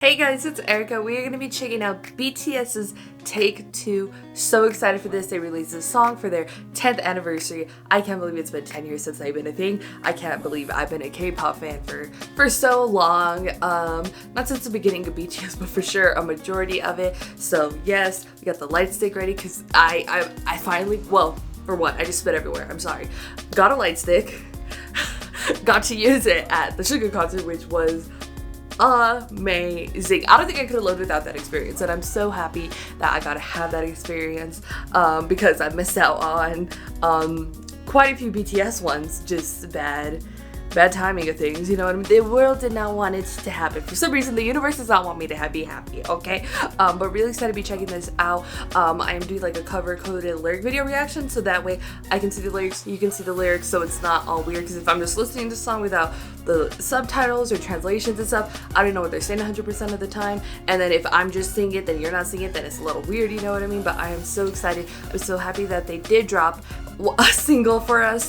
Hey guys, it's Erika. We are going to be checking out BTS's Take 2. So excited for this. They released this song for their 10th anniversary. I can't believe it's been 10 years since they've been a thing. I can't believe I've been a K-pop fan for so long. Not since the beginning of BTS, but for sure a majority of it. So yes, we got the light stick ready because I finally, well, for one, I just spit everywhere. I'm sorry. Got a light stick. Got to use it at the Sugar concert, which was amazing. I don't think I could have lived without that experience, and I'm so happy that I got to have that experience because I missed out on quite a few BTS ones. Just bad timing of things, you know what I mean? The world did not want it to happen. For some reason, the universe does not want me to be happy, okay? But really excited to be checking this out. I am doing like a cover-coded lyric video reaction, so that way I can see the lyrics, you can see the lyrics, so it's not all weird, because if I'm just listening to the song without the subtitles or translations and stuff, I don't know what they're saying 100% of the time, and then if I'm just singing it, then you're not singing it, then it's a little weird, you know what I mean? But I am so excited. I'm so happy that they did drop a single for us.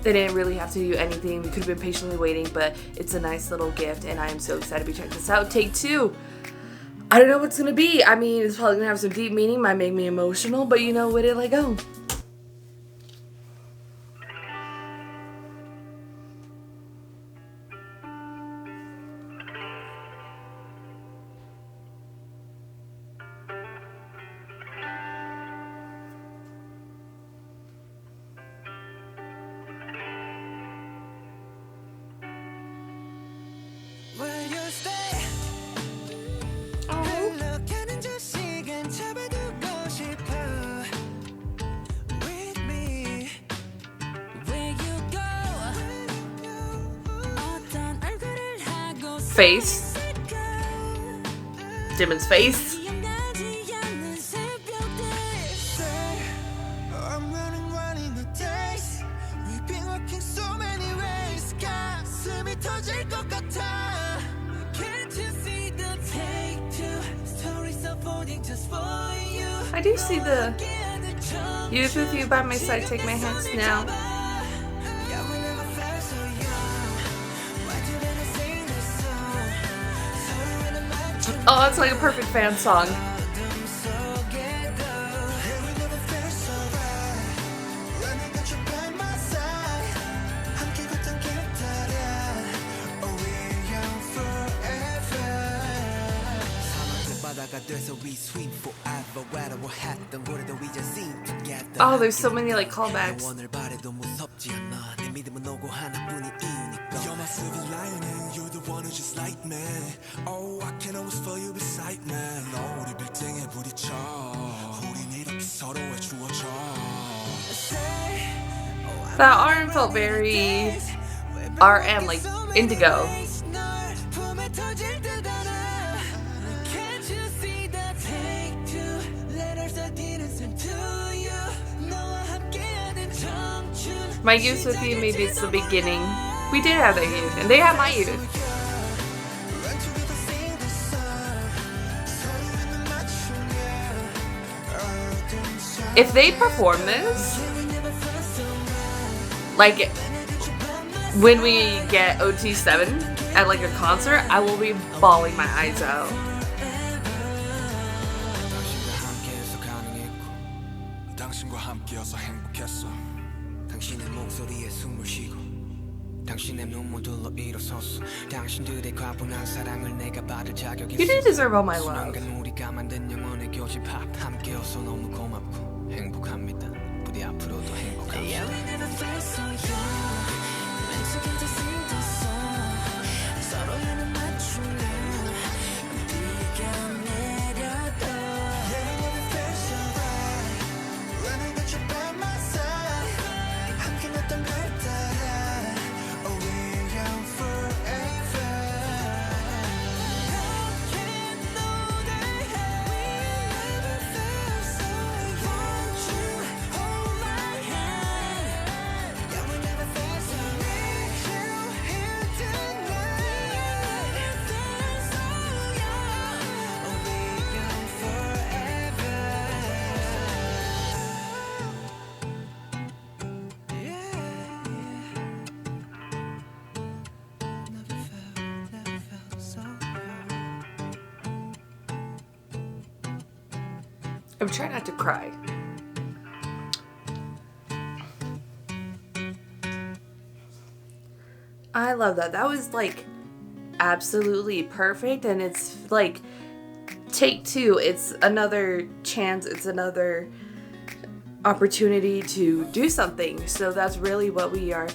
They didn't really have to do anything. We could have been patiently waiting, but it's a nice little gift, and I am so excited to be checking this out. Take 2. I don't know what's gonna be. I mean, it's probably gonna have some deep meaning, might make me emotional, but you know, with it, let go. Face. Jimin's face. I do see the "You with you by my side, take my hands now." Oh, it's like a perfect fan song. Oh, there's so many like callbacks. That RM felt very RM, like Indigo. My youth with you, maybe it's the beginning. We did have that youth, and they had my youth. If they perform this, like when we get OT7 at like a concert, I will be bawling my eyes out. You do deserve all my love. I'm trying not to cry. I love that. That was like absolutely perfect, and it's like take two. It's another chance. It's another opportunity to do something. So that's really what we are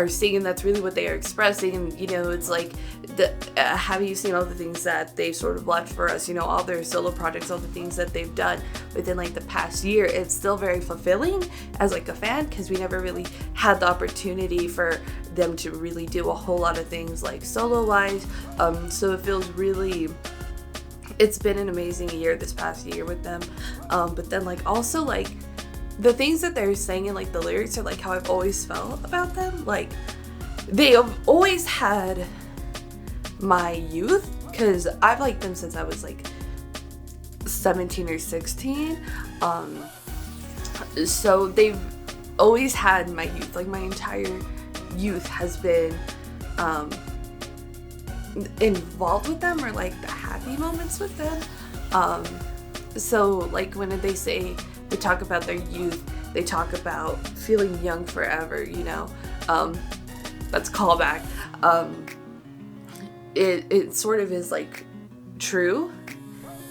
seeing. That's really what they are expressing. And you know, it's like have you seen all the things that they sort of left for us? You know, all their solo projects, all the things that they've done within like the past year. It's still very fulfilling as like a fan, because we never really had the opportunity for them to really do a whole lot of things like solo wise. So it feels really, it's been an amazing year this past year with them. But then like also like the things that they're saying in like the lyrics are like how I've always felt about them. Like they have always had my youth, because I've liked them since I was like 17 or 16. So they've always had my youth. Like my entire youth has been involved with them, or like the happy moments with them. So like when they say, they talk about their youth, they talk about feeling young forever, you know. That's a callback. It sort of is like true,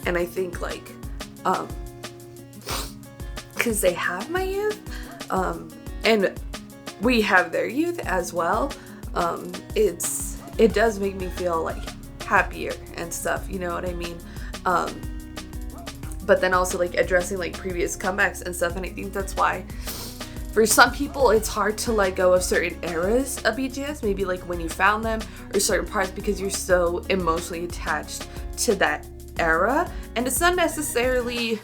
and I think like because they have my youth, and we have their youth as well. It does make me feel like happier and stuff, you know what I mean? But then also like addressing like previous comebacks and stuff, and I think that's why for some people it's hard to let go of certain eras of BTS, maybe like when you found them or certain parts, because you're so emotionally attached to that era. And it's not necessarily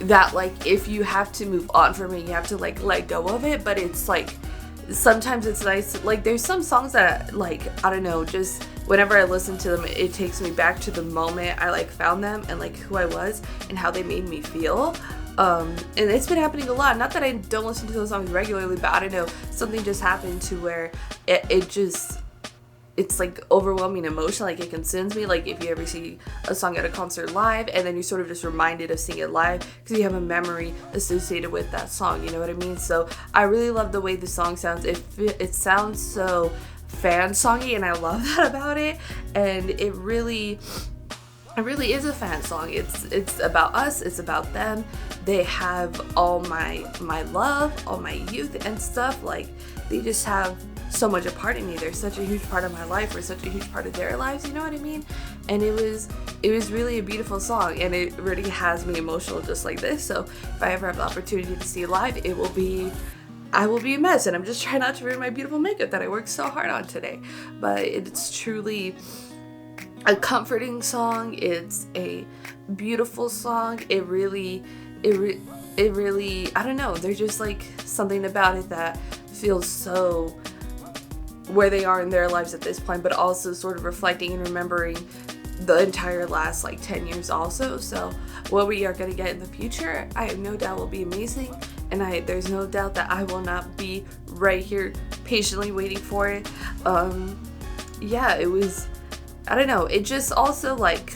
that like if you have to move on from it, you have to like let go of it, but it's like sometimes it's nice. Like there's some songs that like, I don't know, just whenever I listen to them, it takes me back to the moment I like found them and like who I was and how they made me feel. And it's been happening a lot. Not that I don't listen to those songs regularly, but I don't know, something just happened to where it's like overwhelming emotion, like it consumes me. Like if you ever see a song at a concert live and then you're sort of just reminded of seeing it live because you have a memory associated with that song, you know what I mean? So I really love the way the song sounds. It sounds so fan songy, and I love that about it. And it really is a fan song. It's about us, it's about them. They have all my love, all my youth and stuff. Like they just have so much a part of me. They're such a huge part of my life, or such a huge part of their lives, you know what I mean? And it was really a beautiful song, and it really has me emotional just like this. So if I ever have the opportunity to see it live, I will be a mess, and I'm just trying not to ruin my beautiful makeup that I worked so hard on today. But it's truly a comforting song. It's a beautiful song. It really, I don't know, there's just like something about it that feels so where they are in their lives at this point, but also sort of reflecting and remembering the entire last like 10 years also. So what we are going to get in the future, I have no doubt will be amazing, and there's no doubt that I will not be right here patiently waiting for it. Yeah, it was, I don't know, it just also like,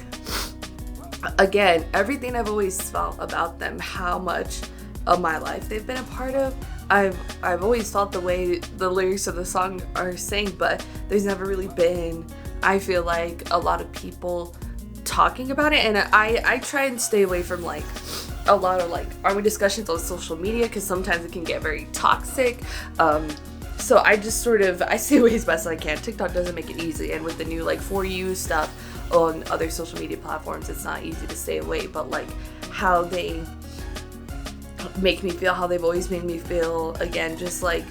again, everything I've always felt about them, how much of my life they've been a part of. I've always felt the way the lyrics of the song are saying, but there's never really been, I feel like, a lot of people talking about it. And I try and stay away from like a lot of like army discussions on social media, because sometimes it can get very toxic. So I just sort of, I stay away as best as I can. TikTok doesn't make it easy, and with the new like For You stuff on other social media platforms, it's not easy to stay away. But like how they make me feel, how they've always made me feel, again, just like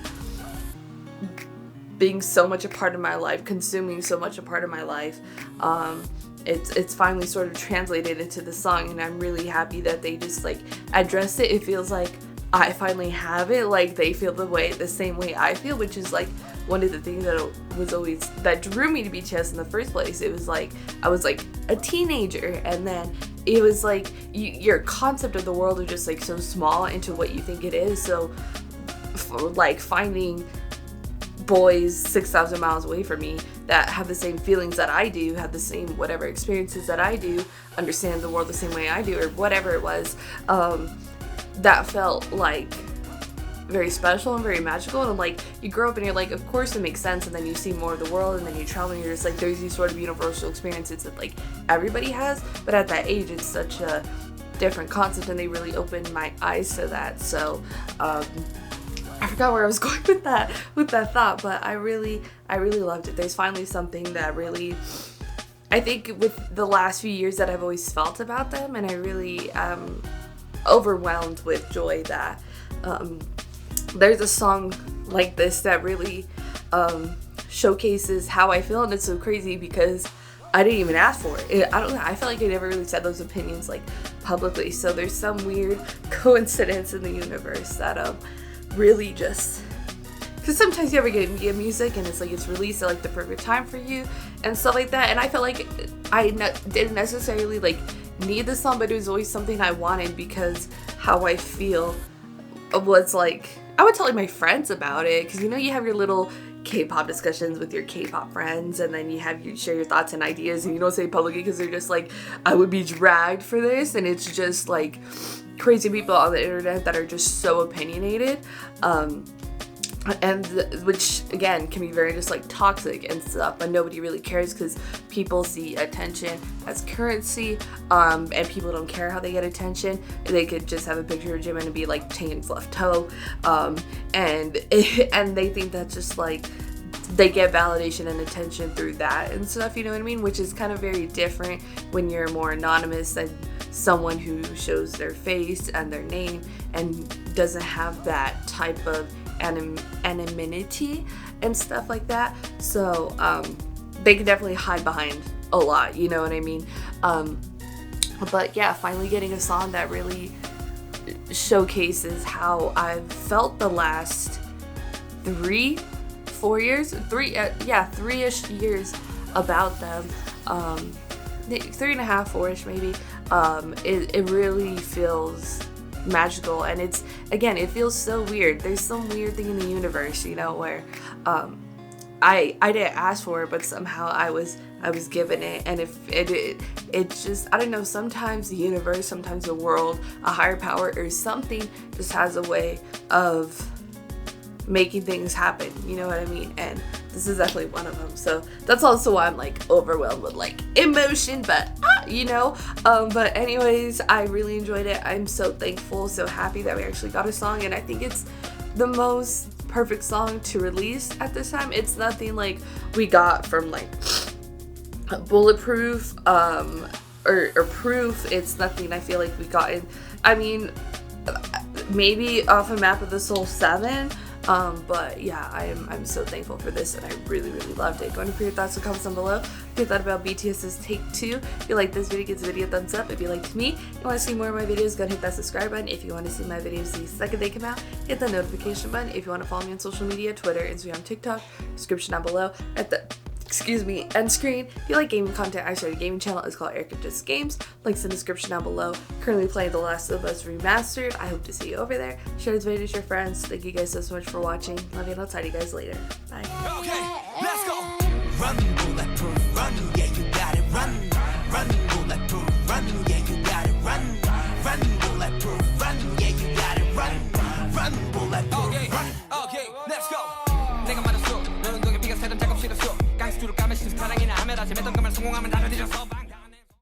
being so much a part of my life, consuming so much a part of my life. It's finally sort of translated into the song, and I'm really happy that they just like address it. It feels like I finally have it, like they feel the same way I feel, which is like one of the things that drew me to BTS in the first place. It was like I was like a teenager, and then it was like your concept of the world is just like so small into what you think it is. So like finding boys 6,000 miles away from me that have the same feelings that I do, have the same whatever experiences that I do, understand the world the same way I do, or whatever it was, that felt like very special and very magical. And I'm like, you grow up and you're like, of course it makes sense, and then you see more of the world, and then you travel and you're just like, there's these sort of universal experiences that like everybody has, but at that age it's such a different concept, and they really opened my eyes to that. So I forgot where I was going with that thought, but I really loved it. There's finally something that really, I think with the last few years that I've always felt about them, and I really am overwhelmed with joy that there's a song like this that really showcases how I feel. And it's so crazy because I didn't even ask for it. I don't know, I feel like I never really said those opinions like publicly, so there's some weird coincidence in the universe that really just, because sometimes you ever get music and it's like it's released at like the perfect time for you and stuff like that, and I felt like I didn't necessarily like need the song, but it was always something I wanted because how I feel was like, I would tell like my friends about it, because you know you have your little K-pop discussions with your K-pop friends, and then you share your thoughts and ideas, and you don't say it publicly because they're just like, I would be dragged for this, and it's just like crazy people on the internet that are just so opinionated, and which again can be very just like toxic and stuff, but nobody really cares because people see attention as currency, and people don't care how they get attention. They could just have a picture of Jimin and be like tan fluff toe, and they think that's just like they get validation and attention through that and stuff, you know what I mean, which is kind of very different when you're more anonymous than someone who shows their face and their name and doesn't have that type of anonymity and stuff like that. So they can definitely hide behind a lot, you know what I mean. But yeah, finally getting a song that really showcases how I've felt the last 3-4 years, 3-ish years about them, 3.5, 4-ish maybe. It really feels magical, and it's, again, it feels so weird. There's some weird thing in the universe, you know, where I didn't ask for it, but somehow I was given it, and if it's just, I don't know, sometimes the universe, sometimes the world, a higher power or something just has a way of making things happen, you know what I mean, and this is definitely one of them. So that's also why I'm like overwhelmed with like emotion, but you know, but anyways, I really enjoyed it. I'm so thankful, so happy that we actually got a song, and I think it's the most perfect song to release at this time. It's nothing like we got from like Bulletproof or Proof. It's nothing I feel like we got in, I mean, maybe off a Map of the Soul 7, but yeah, I'm so thankful for this, and I really loved it. Go ahead and put your thoughts in the comments down below. If you thought about BTS's Take 2, if you like this video, give the video a thumbs up. If you liked me and want to see more of my videos, go ahead and hit that subscribe button. If you want to see my videos the second they come out, hit the notification button. If you want to follow me on social media, Twitter, Instagram, TikTok, description down below at the end screen. If you like gaming content, I started a gaming channel. It's called Erika Just Games. Links in the description down below. Currently playing The Last of Us Remastered. I hope to see you over there. Share this video with your friends. Thank you guys so much for watching. Love you, and I'll talk to you guys later. Bye. Okay, let's go. Run